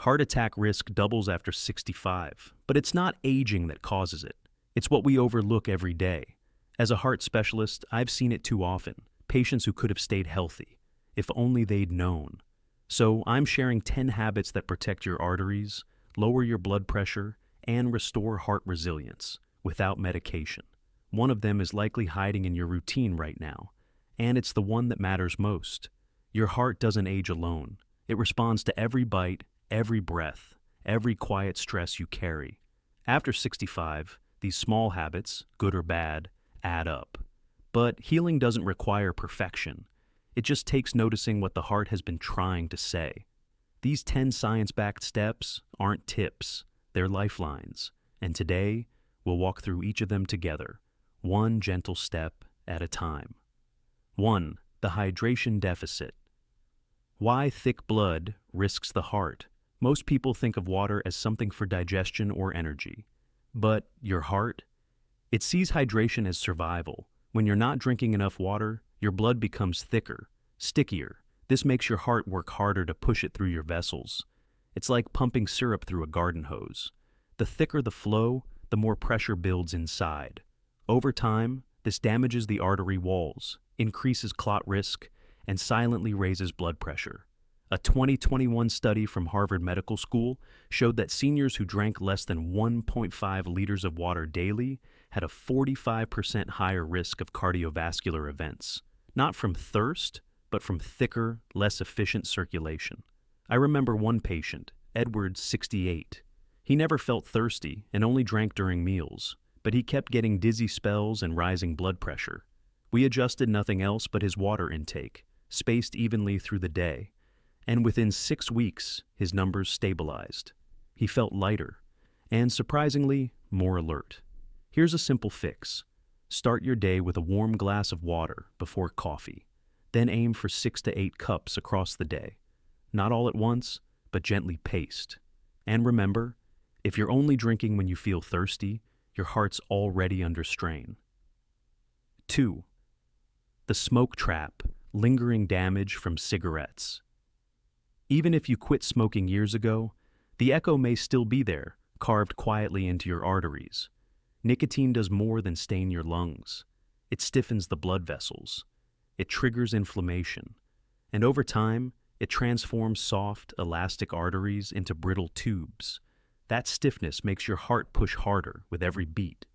Heart attack risk doubles after 65, but it's not aging that causes it. It's what we overlook every day. As a heart specialist, I've seen it too often. Patients who could have stayed healthy, if only they'd known. So I'm sharing 10 habits that protect your arteries, lower your blood pressure, and restore heart resilience without medication. One of them is likely hiding in your routine right now, and it's the one that matters most. Your heart doesn't age alone. It responds to every bite, every breath, every quiet stress you carry. After 65, these small habits, good or bad, add up. But healing doesn't require perfection. It just takes noticing what the heart has been trying to say. These 10 science-backed steps aren't tips, they're lifelines. And today, we'll walk through each of them together, one gentle step at a time. 1. The hydration deficit. Why thick blood risks the heart? Most people think of water as something for digestion or energy. But your heart? It sees hydration as survival. When you're not drinking enough water, your blood becomes thicker, stickier. This makes your heart work harder to push it through your vessels. It's like pumping syrup through a garden hose. The thicker the flow, the more pressure builds inside. Over time, this damages the artery walls, increases clot risk, and silently raises blood pressure. A 2021 study from Harvard Medical School showed that seniors who drank less than 1.5 liters of water daily had a 45% higher risk of cardiovascular events, not from thirst, but from thicker, less efficient circulation. I remember one patient, Edward, 68. He never felt thirsty and only drank during meals, but he kept getting dizzy spells and rising blood pressure. We adjusted nothing else but his water intake, spaced evenly through the day, and within 6 weeks, his numbers stabilized. He felt lighter, and surprisingly, more alert. Here's a simple fix. Start your day with a warm glass of water before coffee. Then aim for 6 to 8 cups across the day. Not all at once, but gently paced. And remember, if you're only drinking when you feel thirsty, your heart's already under strain. 2. The smoke trap, lingering damage from cigarettes. Even if you quit smoking years ago, the echo may still be there, carved quietly into your arteries. Nicotine does more than stain your lungs. It stiffens the blood vessels. It triggers inflammation. And over time, it transforms soft, elastic arteries into brittle tubes. That stiffness makes your heart push harder with every beat.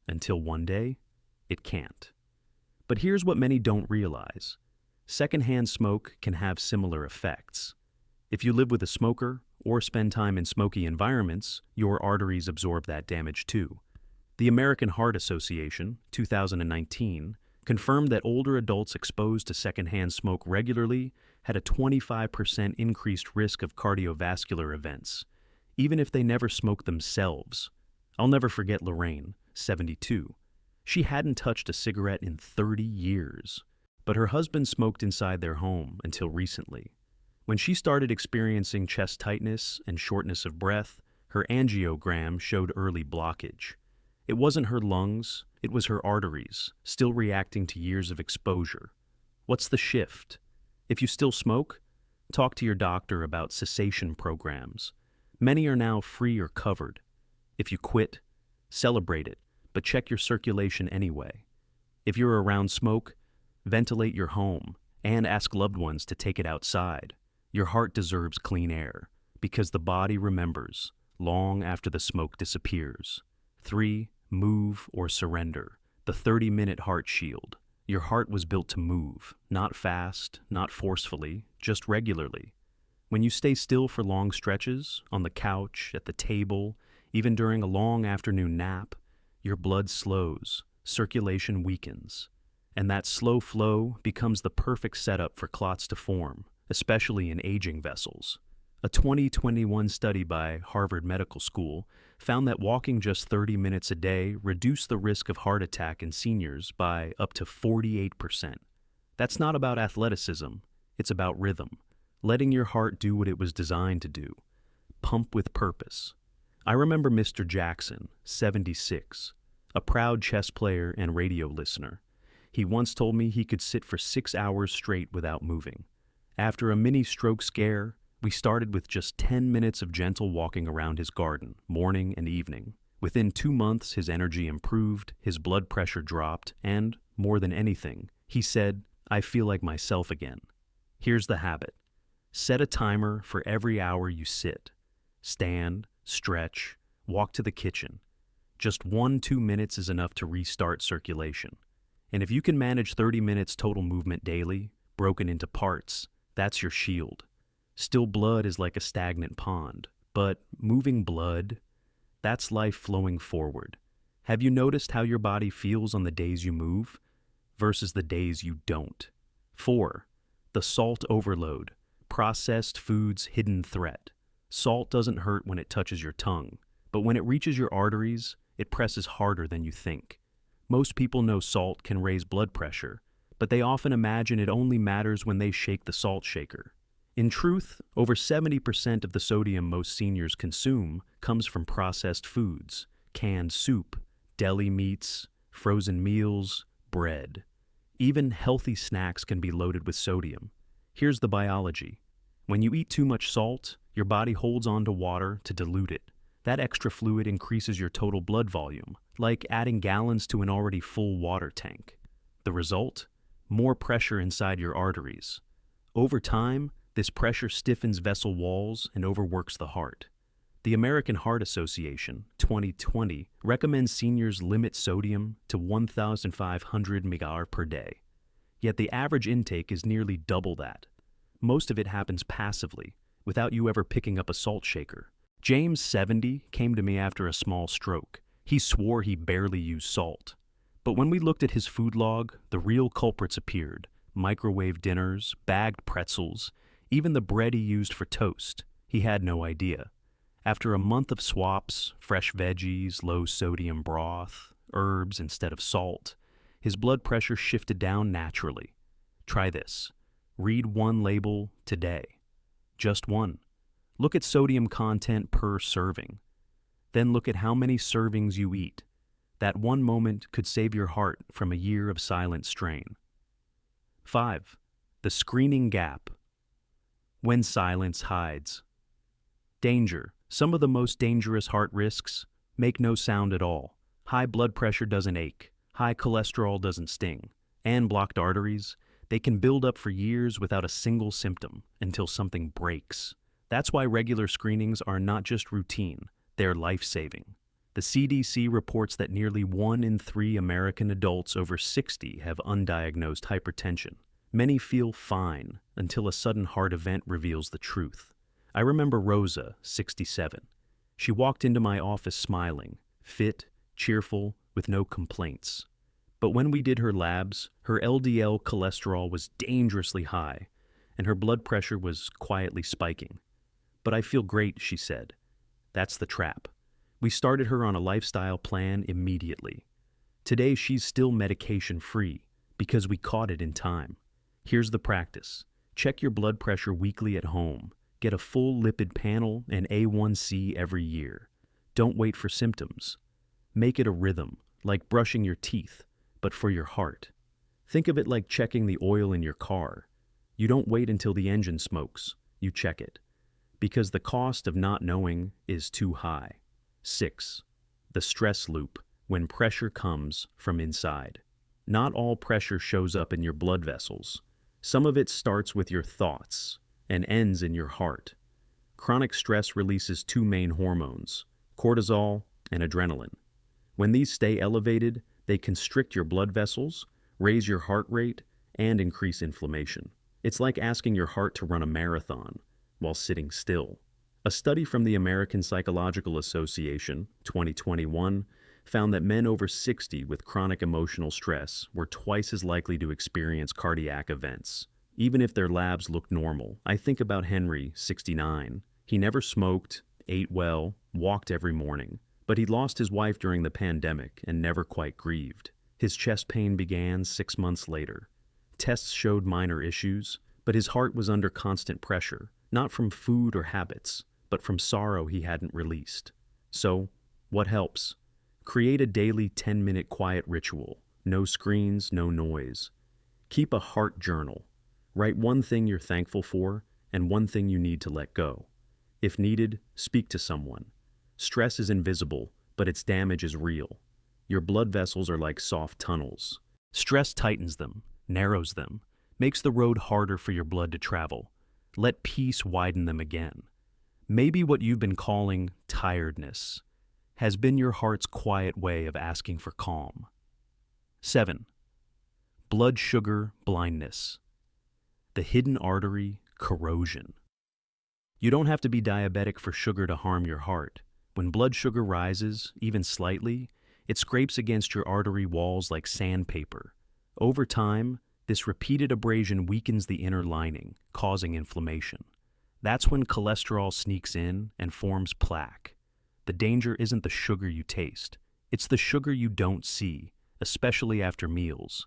Until one day, it can't. But here's what many don't realize. Secondhand smoke can have similar effects. If you live with a smoker or spend time in smoky environments, your arteries absorb that damage too. The American Heart Association, 2019, confirmed that older adults exposed to secondhand smoke regularly had a 25% increased risk of cardiovascular events, even if they never smoked themselves. I'll never forget Lorraine, 72. She hadn't touched a cigarette in 30 years, but her husband smoked inside their home until recently. When she started experiencing chest tightness and shortness of breath, her angiogram showed early blockage. It wasn't her lungs, it was her arteries, still reacting to years of exposure. What's the shift? If you still smoke, talk to your doctor about cessation programs. Many are now free or covered. If you quit, celebrate it, but check your circulation anyway. If you're around smoke, ventilate your home and ask loved ones to take it outside. Your heart deserves clean air because the body remembers long after the smoke disappears. 3. Move or surrender. The 30-minute heart shield. Your heart was built to move, not fast, not forcefully, just regularly. When you stay still for long stretches, on the couch, at the table, even during a long afternoon nap, your blood slows, circulation weakens, and that slow flow becomes the perfect setup for clots to form, especially in aging vessels. A 2021 study by Harvard Medical School found that walking just 30 minutes a day reduced the risk of heart attack in seniors by up to 48%. That's not about athleticism, it's about rhythm, letting your heart do what it was designed to do, pump with purpose. I remember Mr. Jackson, 76, a proud chess player and radio listener. He once told me he could sit for 6 hours straight without moving. After a mini-stroke scare, We started with just 10 minutes of gentle walking around his garden, morning and evening. Within 2 months, his energy improved, his blood pressure dropped, and, more than anything, he said, "I feel like myself again." Here's the habit. Set a timer for every hour you sit. Stand, stretch, walk to the kitchen. Just 1-2 minutes is enough to restart circulation. And if you can manage 30 minutes total movement daily, broken into parts, that's your shield. Still blood is like a stagnant pond, but moving blood, that's life flowing forward. Have you noticed how your body feels on the days you move versus the days you don't? 4. The salt overload. Processed foods' hidden threat. Salt doesn't hurt when it touches your tongue, but when it reaches your arteries, it presses harder than you think. Most people know salt can raise blood pressure, but they often imagine it only matters when they shake the salt shaker. In truth, over 70% of the sodium most seniors consume comes from processed foods, canned soup, deli meats, frozen meals, bread. Even healthy snacks can be loaded with sodium. Here's the biology. When you eat too much salt, your body holds on to water to dilute it. That extra fluid increases your total blood volume, like adding gallons to an already full water tank. The result? More pressure inside your arteries. Over time, this pressure stiffens vessel walls and overworks the heart. The American Heart Association, 2020, recommends seniors limit sodium to 1,500 mg per day. Yet the average intake is nearly double that. Most of it happens passively, without you ever picking up a salt shaker. James, 70, came to me after a small stroke. He swore he barely used salt. But when we looked at his food log, the real culprits appeared. Microwave dinners, bagged pretzels, even the bread he used for toast. He had no idea. After a month of swaps, fresh veggies, low-sodium broth, herbs instead of salt, his blood pressure shifted down naturally. Try this. Read one label today. Just one. Look at sodium content per serving. Then look at how many servings you eat. That one moment could save your heart from a year of silent strain. 5. The screening gap. When silence hides. Danger. Some of the most dangerous heart risks make no sound at all. High blood pressure doesn't ache. High cholesterol doesn't sting. And blocked arteries, they can build up for years without a single symptom until something breaks. That's why regular screenings are not just routine, they're life-saving. The CDC reports that nearly 1 in 3 American adults over 60 have undiagnosed hypertension. Many feel fine until a sudden heart event reveals the truth. I remember Rosa, 67. She walked into my office smiling, fit, cheerful, with no complaints. But when we did her labs, her LDL cholesterol was dangerously high, and her blood pressure was quietly spiking. "But I feel great," she said. That's the trap. We started her on a lifestyle plan immediately. Today she's still medication-free because we caught it in time. Here's the practice. Check your blood pressure weekly at home. Get a full lipid panel and A1C every year. Don't wait for symptoms. Make it a rhythm, like brushing your teeth, but for your heart. Think of it like checking the oil in your car. You don't wait until the engine smokes. You check it. Because the cost of not knowing is too high. 6. The stress loop, when pressure comes from inside. Not all pressure shows up in your blood vessels. Some of it starts with your thoughts and ends in your heart. Chronic stress releases 2 main hormones, cortisol and adrenaline. When these stay elevated, they constrict your blood vessels, raise your heart rate, and increase inflammation. It's like asking your heart to run a marathon while sitting still. A study from the American Psychological Association, 2021, found that men over 60 with chronic emotional stress were twice as likely to experience cardiac events. Even if their labs looked normal, I think about Henry, 69. He never smoked, ate well, walked every morning. But he lost his wife during the pandemic and never quite grieved. His chest pain began 6 months later. Tests showed minor issues, but his heart was under constant pressure, not from food or habits, but from sorrow he hadn't released. So, what helps? Create a daily 10-minute quiet ritual. No screens, no noise. Keep a heart journal. Write one thing you're thankful for and one thing you need to let go. If needed, speak to someone. Stress is invisible, but its damage is real. Your blood vessels are like soft tunnels. Stress tightens them, narrows them, makes the road harder for your blood to travel. Let peace widen them again. Maybe what you've been calling tiredness has been your heart's quiet way of asking for calm. 7. Blood sugar blindness. The hidden artery corrosion. You don't have to be diabetic for sugar to harm your heart. When blood sugar rises, even slightly, it scrapes against your artery walls like sandpaper. Over time, this repeated abrasion weakens the inner lining, causing inflammation. That's when cholesterol sneaks in and forms plaque. The danger isn't the sugar you taste, it's the sugar you don't see, especially after meals.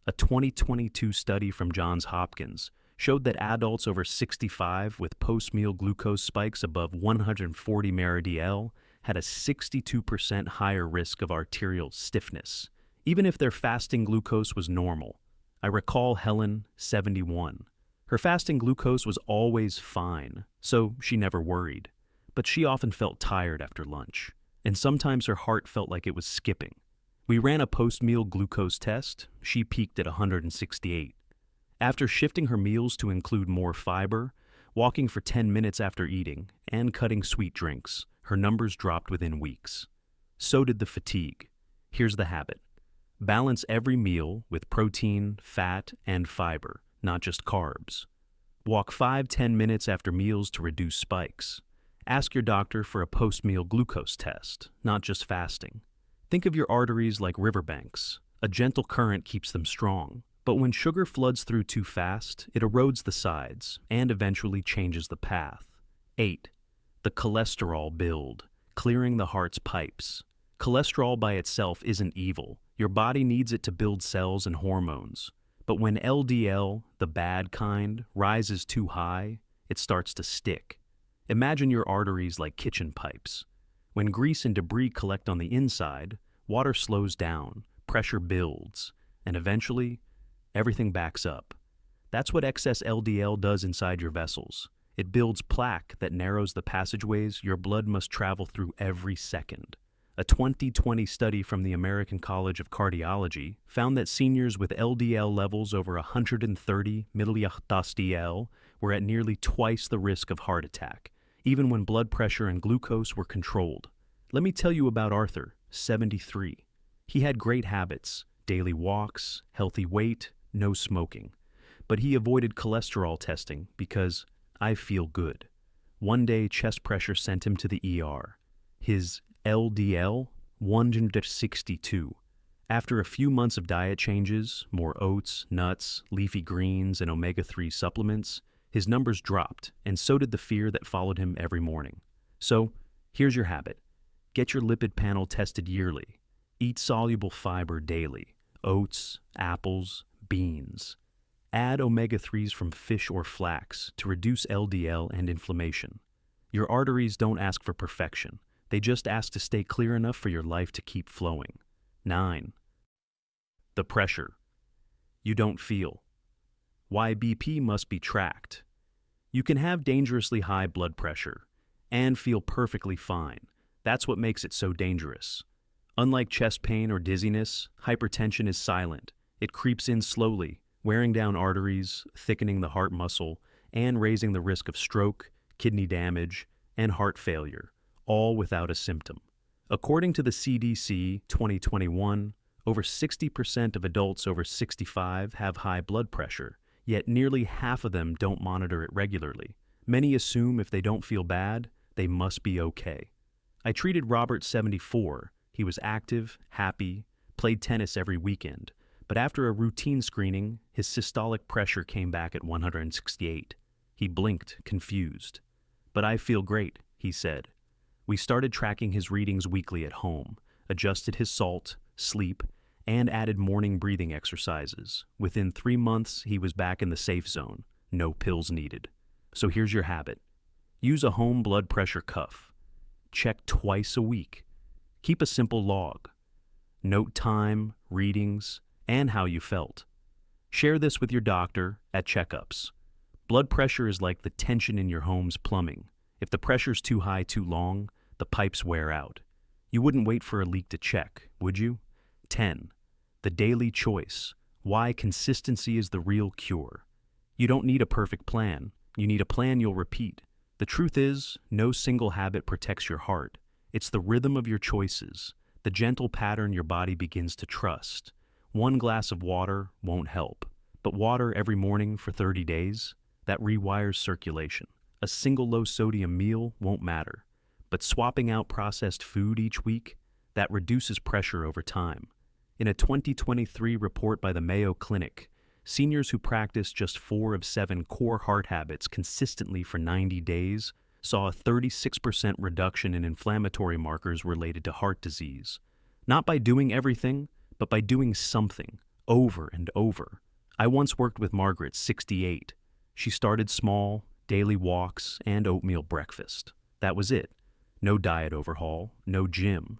A 2022 study from Johns Hopkins showed that adults over 65 with post-meal glucose spikes above 140 mRDL had a 62% higher risk of arterial stiffness, even if their fasting glucose was normal. I recall Helen, 71. Her fasting glucose was always fine, so she never worried. But she often felt tired after lunch, and sometimes her heart felt like it was skipping. We ran a post-meal glucose test. She peaked at 168. After shifting her meals to include more fiber, walking for 10 minutes after eating, and cutting sweet drinks, her numbers dropped within weeks. So did the fatigue. Here's the habit. Balance every meal with protein, fat, and fiber, not just carbs. Walk 5-10 minutes after meals to reduce spikes. Ask your doctor for a post-meal glucose test, not just fasting. Think of your arteries like riverbanks. A gentle current keeps them strong. But when sugar floods through too fast, it erodes the sides and eventually changes the path. 8. The cholesterol build, clearing the heart's pipes. Cholesterol by itself isn't evil. Your body needs it to build cells and hormones. But when LDL, the bad kind, rises too high, it starts to stick. Imagine your arteries like kitchen pipes. When grease and debris collect on the inside, water slows down, pressure builds, and eventually, everything backs up. That's what excess LDL does inside your vessels. It builds plaque that narrows the passageways your blood must travel through every second. A 2020 study from the American College of Cardiology found that seniors with LDL levels over 130 mDL were at nearly twice the risk of heart attack, even when blood pressure and glucose were controlled. Let me tell you about Arthur, 73. He had great habits, daily walks, healthy weight, no smoking. But he avoided cholesterol testing because I feel good. One day, chest pressure sent him to the ER. His LDL, 162. After a few months of diet changes, more oats, nuts, leafy greens, and omega-3 supplements, his numbers dropped, and so did the fear that followed him every morning. So, here's your habit. Get your lipid panel tested yearly. Eat soluble fiber daily. Oats, apples, beans. Add omega-3s from fish or flax to reduce LDL and inflammation. Your arteries don't ask for perfection. They just ask to stay clear enough for your life to keep flowing. 9. The pressure you don't feel. Why BP must be tracked. You can have dangerously high blood pressure and feel perfectly fine. That's what makes it so dangerous. Unlike chest pain or dizziness, hypertension is silent. It creeps in slowly, wearing down arteries, thickening the heart muscle, and raising the risk of stroke, kidney damage, and heart failure, all without a symptom. According to the CDC 2021, over 60% of adults over 65 have high blood pressure, yet nearly half of them don't monitor it regularly. Many assume if they don't feel bad, they must be okay. I treated Robert, 74. He was active, happy, played tennis every weekend, but after a routine screening, his systolic pressure came back at 168. He blinked, confused. "But I feel great," he said. We started tracking his readings weekly at home, adjusted his salt, sleep, and added morning breathing exercises. Within 3 months, he was back in the safe zone. No pills needed. So here's your habit. Use a home blood pressure cuff. Check twice a week. Keep a simple log. Note time, readings, and how you felt. Share this with your doctor at checkups. Blood pressure is like the tension in your home's plumbing. If the pressure's too high too long, the pipes wear out. You wouldn't wait for a leak to check, would you? 10. The daily choice. Why consistency is the real cure. You don't need a perfect plan. You need a plan you'll repeat. The truth is, no single habit protects your heart. It's the rhythm of your choices, the gentle pattern your body begins to trust. One glass of water won't help, but water every morning for 30 days, that rewires circulation. A single low-sodium meal won't matter, but swapping out processed food each week, that reduces pressure over time. In a 2023 report by the Mayo Clinic, seniors who practiced just 4 of 7 core heart habits consistently for 90 days saw a 36% reduction in inflammatory markers related to heart disease. Not by doing everything, but by doing something, over and over. I once worked with Margaret, 68. She started small, daily walks, and oatmeal breakfast. That was it. No diet overhaul, no gym.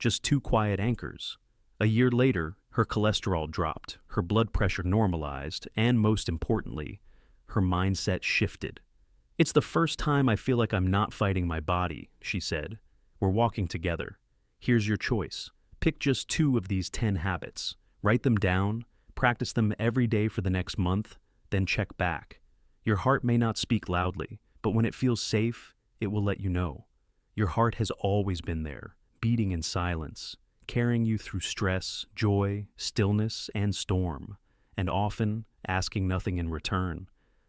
Just 2 quiet anchors. A year later, her cholesterol dropped, her blood pressure normalized, and most importantly, her mindset shifted. "It's the first time I feel like I'm not fighting my body," she said. "We're walking together. Here's your choice. Pick just 2 of these 10 habits. Write them down, practice them every day for the next month, then check back. Your heart may not speak loudly, but when it feels safe, it will let you know. Your heart has always been there, beating in silence, carrying you through stress, joy, stillness, and storm, and often asking nothing in return.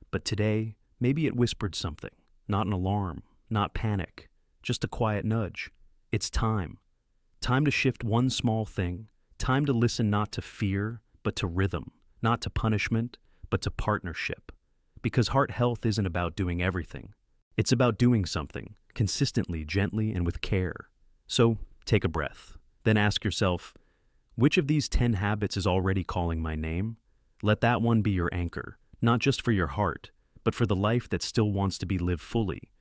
But today, maybe it whispered something, not an alarm, not panic, just a quiet nudge. It's time. Time to shift one small thing, time to listen not to fear, but to rhythm, not to punishment, but to partnership. Because heart health isn't about doing everything. It's about doing something, consistently, gently, and with care. So, take a breath. Then ask yourself, which of these 10 habits is already calling my name? Let that one be your anchor, not just for your heart, but for the life that still wants to be lived fully.